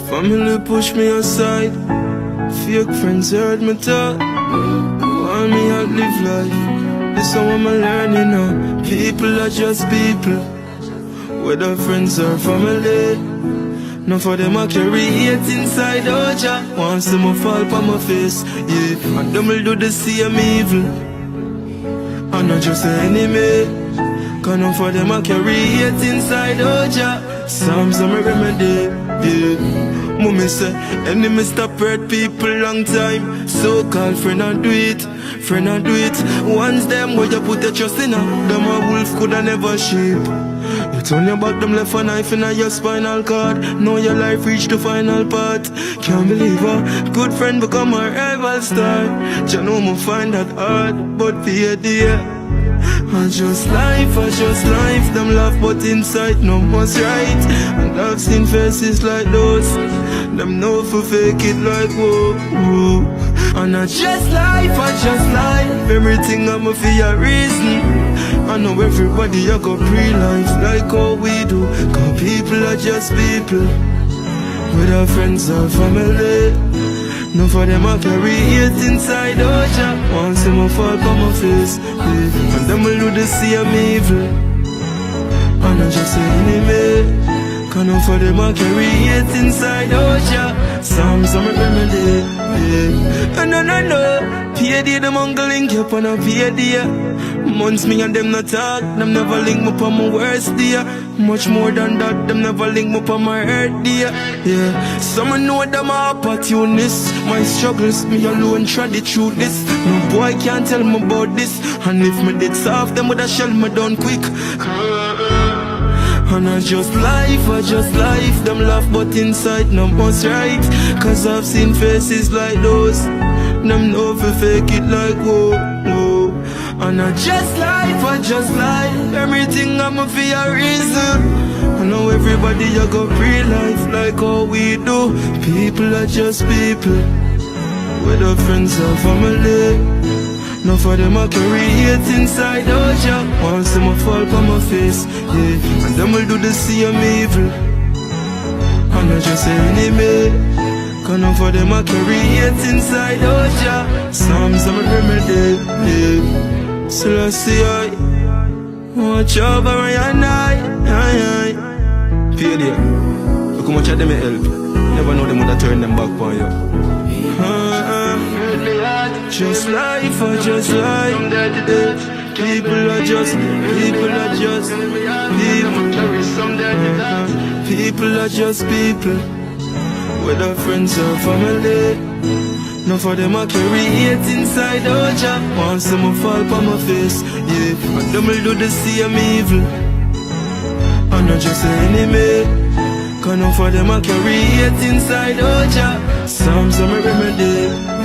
Family push me aside, fake friends heard me talk. Want me to live life, this is how I'm learning now. People are just people, whether friends or family. None for them I carry hate inside out ya. Want see me fall on my face, yeah. And them will do the same evil, and not just an enemy. Cause none for them I carry hate inside out ya. Psalms are my remedy, yeah. Mommy say, enemy stop hurt people long time. So-called friend and do it, friend and do it. Once them where you put your trust in them a wolf coulda never sheep. You turn your back, them left a knife in your spinal cord. Now your life reached the final part. Can't believe a good friend become a rival star. You know me find that hard, but be dear. I just life, them laugh but inside no one's right. And I've seen faces like those, them know for fake it like whoa, whoa. And I just life, everything I'm a for a reason. I know everybody I got pre-life like how we do. Cause people are just people, whether friends or family. None for them I carry hate inside out ya. Want see me fall on my face, yeah. And them will do the same evil, and I just say enemy. Cause none for them I carry hate inside out ya. Psalms are my remedy, yeah. And no, PAD them uncle link up on a PAD. Months me and them not talk, them never link me up on my worst day. Much more than that, them never link me up on my hurt day. Yeah, some know them are opportunists. My struggles, me alone try to through this. No boy can't tell me about this. And if me did soft, them woulda shell me down quick. And I just life, them laugh but inside no one's right. Cause I've seen faces like those, them know for fake it like whoa, whoa. And I just life, everything I'm a for a reason. I know everybody you got real life like how we do. People are just people, whether friends or family. None for them I carry hate inside out ya. Want see me fall on my face, yeah. And them will do the same evil, and I just say enemy. Cause none for them I carry hate inside out ya. Psalms are my remedy, yeah. So I see I watch over and I Pay there. Look how much of them help. Never know them would have turn them back on you. Just life, I just life. People are just people are just people, whether friends or family. None for them I carry hate inside out ya. Want see me fall on my face, yeah. And them will do the same evil, and not just an enemy. Cause none for them I carry hate inside out ya. Psalms are my remedy.